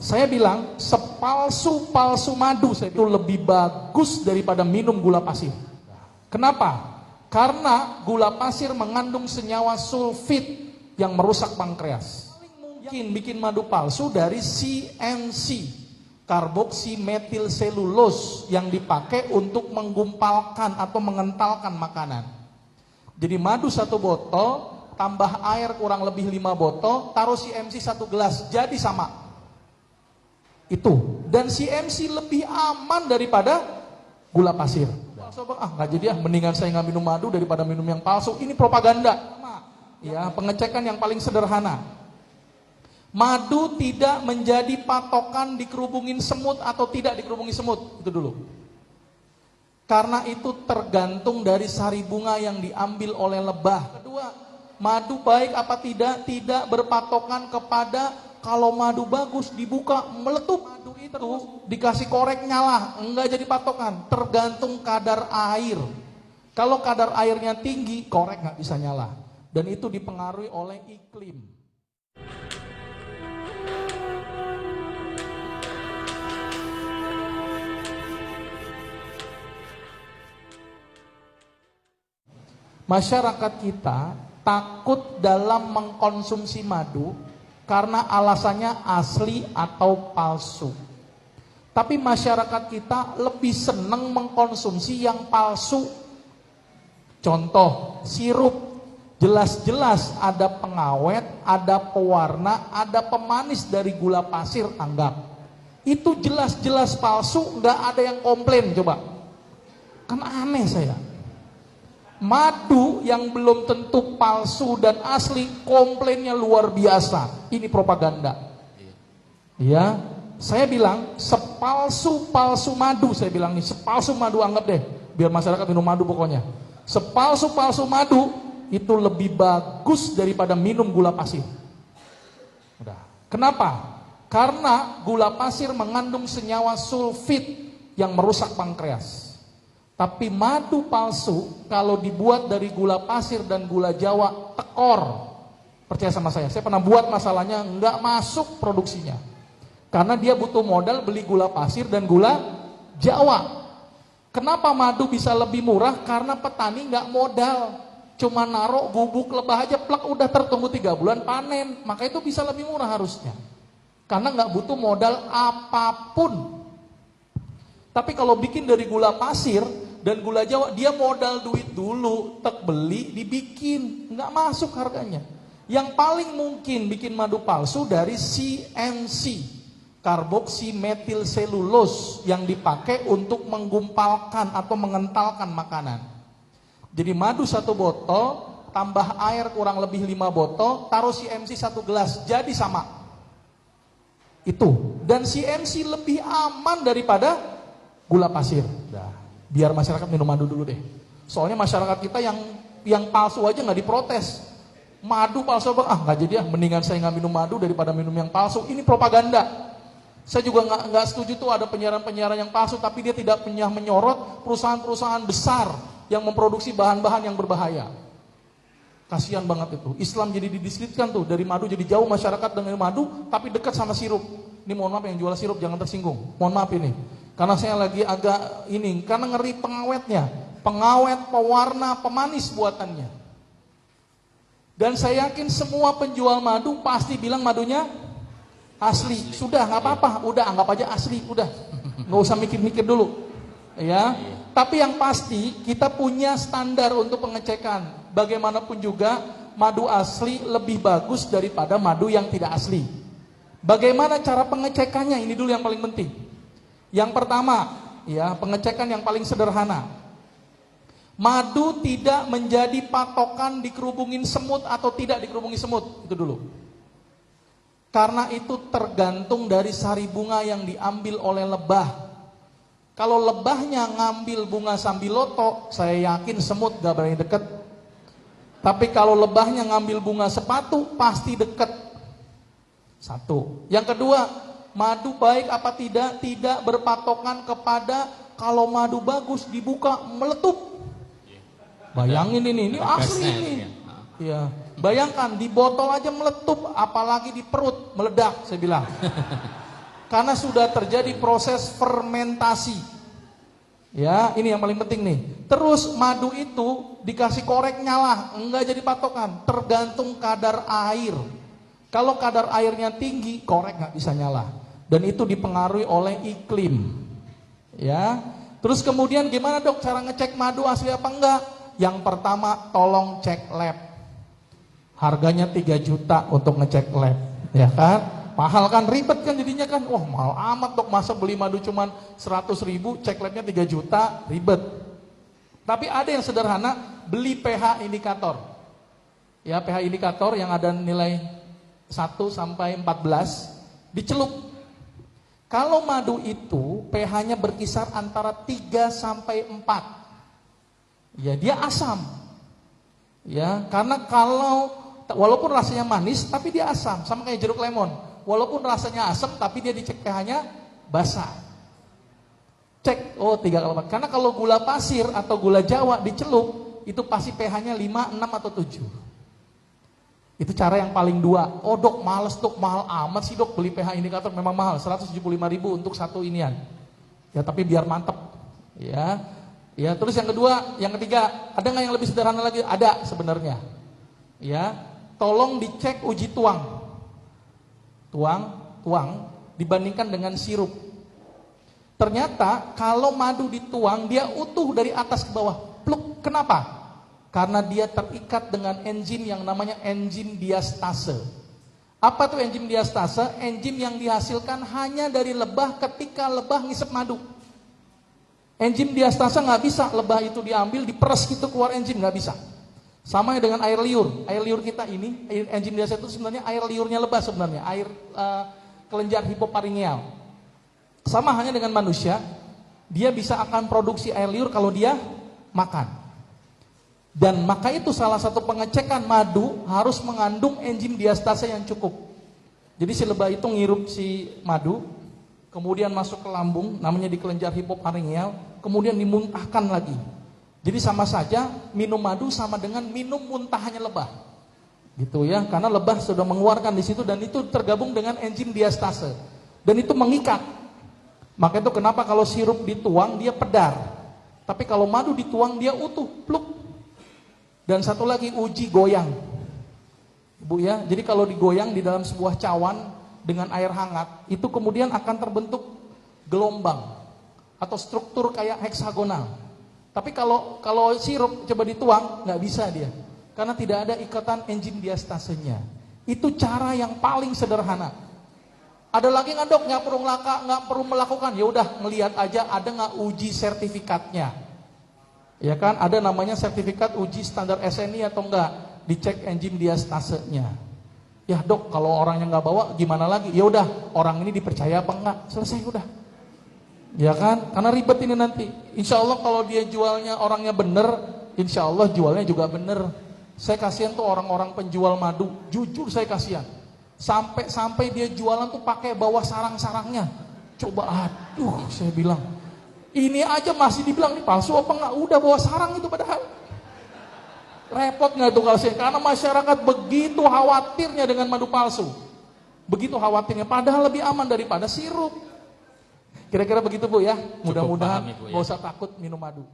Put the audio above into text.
Saya bilang sepalsu-palsu madu itu lebih bagus daripada minum gula pasir. Kenapa? Karena gula pasir mengandung senyawa sulfit yang merusak pankreas. Paling mungkin bikin madu palsu dari CMC, karboksimetilselulose, yang dipakai untuk menggumpalkan atau mengentalkan makanan. Jadi madu 1 botol, tambah air kurang lebih 5 botol, taruh CMC 1 gelas, jadi sama. Itu. Dan CMC lebih aman daripada gula pasir. Nggak jadi mendingan saya nggak minum madu daripada minum yang palsu. Ini propaganda. Ya, pengecekan yang paling sederhana. Madu tidak menjadi patokan dikerubungin semut atau tidak dikerubungi semut. Itu dulu. Karena itu tergantung dari sari bunga yang diambil oleh lebah. Kedua, madu baik apa tidak berpatokan kepada kalau madu bagus dibuka meletup. Madu itu dikasih korek nyala, enggak jadi patokan. Tergantung kadar air. Kalau kadar airnya tinggi, korek nggak bisa nyala. Dan itu dipengaruhi oleh iklim. Masyarakat kita takut dalam mengkonsumsi madu karena alasannya asli atau palsu. Tapi masyarakat kita lebih senang mengkonsumsi yang palsu. Contoh, sirup. Jelas-jelas ada pengawet, ada pewarna, ada pemanis dari gula pasir, anggap. Itu jelas-jelas palsu, nggak ada yang komplain, coba. Kan aneh saya. Madu yang belum tentu palsu dan asli, komplainnya luar biasa. Ini propaganda. Ya, saya bilang sepalsu-palsu madu, saya bilang nih, sepalsu madu, anggap deh, biar masyarakat minum madu pokoknya. Sepalsu-palsu madu itu lebih bagus daripada minum gula pasir. Udah. Kenapa? Karena gula pasir mengandung senyawa sulfit yang merusak pankreas. Tapi madu palsu kalau dibuat dari gula pasir dan gula Jawa tekor. Percaya sama saya pernah buat, masalahnya nggak masuk produksinya. Karena dia butuh modal beli gula pasir dan gula Jawa. Kenapa madu bisa lebih murah? Karena petani nggak modal. Cuma naruh bubuk lebah aja, plak udah tertunggu 3 bulan panen. Maka itu bisa lebih murah harusnya. Karena nggak butuh modal apapun. Tapi kalau bikin dari gula pasir dan gula Jawa, dia modal duit dulu, tek beli, dibikin, nggak masuk harganya. Yang paling mungkin bikin madu palsu dari CMC, karboksimetilselulose, yang dipakai untuk menggumpalkan atau mengentalkan makanan. Jadi madu 1 botol, tambah air kurang lebih 5 botol, taruh CMC 1 gelas, jadi sama. Itu. Dan CMC lebih aman daripada gula pasir. Biar masyarakat minum madu dulu deh. Soalnya masyarakat kita yang palsu aja nggak diprotes. Madu palsu nggak jadi mendingan saya nggak minum madu daripada minum yang palsu. Ini propaganda. Saya juga nggak setuju tuh ada penyiaran-penyiaran yang palsu, tapi dia tidak punya menyorot perusahaan-perusahaan besar yang memproduksi bahan-bahan yang berbahaya. Kasihan banget itu. Islam jadi didiskreditkan tuh, dari madu jadi jauh masyarakat dengan madu, tapi dekat sama sirup. Ini mohon maaf yang jual sirup jangan tersinggung. Mohon maaf ini. Karena saya lagi agak karena ngeri pengawetnya. Pengawet, pewarna, pemanis buatannya. Dan saya yakin semua penjual madu pasti bilang madunya asli. Sudah, nggak apa-apa. Udah, anggap aja asli. Udah, nggak usah mikir-mikir dulu. Ya. Tapi yang pasti kita punya standar untuk pengecekan. Bagaimanapun juga madu asli lebih bagus daripada madu yang tidak asli. Bagaimana cara pengecekannya? Ini dulu yang paling penting. Yang pertama, ya, pengecekan yang paling sederhana. Madu tidak menjadi patokan dikerubungin semut atau tidak dikerubungi semut. Itu dulu. Karena itu tergantung dari sari bunga yang diambil oleh lebah. Kalau lebahnya ngambil bunga sambiloto, saya yakin semut gak berani deket. Tapi kalau lebahnya ngambil bunga sepatu, pasti deket. 1. Yang kedua, madu baik apa tidak berpatokan kepada kalau madu bagus dibuka meletup. Bayangin ini asli ini. Ya, bayangkan di botol aja meletup, apalagi di perut meledak, saya bilang. Karena sudah terjadi proses fermentasi. Ya, ini yang paling penting nih. Terus madu itu dikasih korek nyala, enggak jadi patokan, tergantung kadar air. Kalau kadar airnya tinggi, korek nggak bisa nyala. Dan itu dipengaruhi oleh iklim. Ya. Terus kemudian gimana dok cara ngecek madu asli apa enggak? Yang pertama tolong cek lab. Harganya 3 juta untuk ngecek lab, ya kan? Mahal kan, ribet kan jadinya kan. Wah, mahal amat dok, masa beli madu cuman 100.000, cek labnya 3 juta, ribet. Tapi ada yang sederhana, beli pH indikator. Ya, pH indikator yang ada nilai 1 sampai 14 dicelup. Kalau madu itu pH-nya berkisar antara 3 sampai 4. Ya, dia asam. Ya, karena walaupun rasanya manis tapi dia asam, sama kayak jeruk lemon. Walaupun rasanya asam tapi dia dicek pH-nya basah. Cek, oh 3 kali 4. Karena kalau gula pasir atau gula Jawa dicelup, itu pasti pH-nya 5, 6 atau 7. Itu cara yang paling 2. Oh dok, males dok, mahal amat sih dok, beli pH indikator memang mahal, 175.000 untuk satu inian. Ya tapi biar mantep. Ya. Ya, terus yang kedua, yang ketiga, ada nggak yang lebih sederhana lagi? Ada sebenarnya. Ya, tolong dicek uji tuang. Tuang dibandingkan dengan sirup. Ternyata kalau madu dituang dia utuh dari atas ke bawah. Pluk. Kenapa? Karena dia terikat dengan enzim yang namanya enzim diastase. Apa tuh enzim diastase? Enzim yang dihasilkan hanya dari lebah ketika lebah ngisep madu. Enzim diastase nggak bisa lebah itu diambil diperes gitu keluar enzim, nggak bisa. Sama dengan air liur. Air liur kita ini, enzim diastase itu sebenarnya air liurnya lebah sebenarnya, air kelenjar hipoparingeal. Sama hanya dengan manusia, dia bisa akan produksi air liur kalau dia makan. Dan maka itu salah satu pengecekan madu harus mengandung enzim diastase yang cukup. Jadi si lebah itu ngirup si madu, kemudian masuk ke lambung, namanya di kelenjar hipoparingeal, kemudian dimuntahkan lagi. Jadi sama saja minum madu sama dengan minum muntahnya lebah. Gitu ya, karena lebah sudah mengeluarkan di situ dan itu tergabung dengan enzim diastase. Dan itu mengikat. Maka itu kenapa kalau sirup dituang dia pedar. Tapi kalau madu dituang dia utuh, pluk. Dan satu lagi uji goyang. Bu ya, jadi kalau digoyang di dalam sebuah cawan dengan air hangat, itu kemudian akan terbentuk gelombang atau struktur kayak heksagonal. Tapi kalau sirup coba dituang, nggak bisa dia, karena tidak ada ikatan enzim diastasenya. Itu cara yang paling sederhana. Ada lagi nggak dok? Nggak perlu melakukan. Ya udah melihat aja ada nggak uji sertifikatnya. Ya kan, ada namanya sertifikat uji standar SNI atau enggak, dicek enzim diastasenya. Ya dok, kalau orangnya nggak bawa gimana lagi? Ya udah, orang ini dipercaya apa enggak? Selesai udah. Ya kan, karena ribet ini nanti. Insya Allah kalau dia jualnya orangnya bener, insya Allah jualnya juga bener. Saya kasihan tuh orang-orang penjual madu, jujur saya kasihan. Sampai dia jualan tuh pakai bawa sarang-sarangnya. Coba, aduh, saya bilang. Ini aja masih dibilang nih palsu apa enggak? Udah bawa sarang itu padahal. Repot nggak tuh kalau saya? Karena masyarakat begitu khawatirnya dengan madu palsu. Begitu khawatirnya, padahal lebih aman daripada sirup. Kira-kira begitu Bu ya. Mudah-mudahan nggak usah takut minum madu.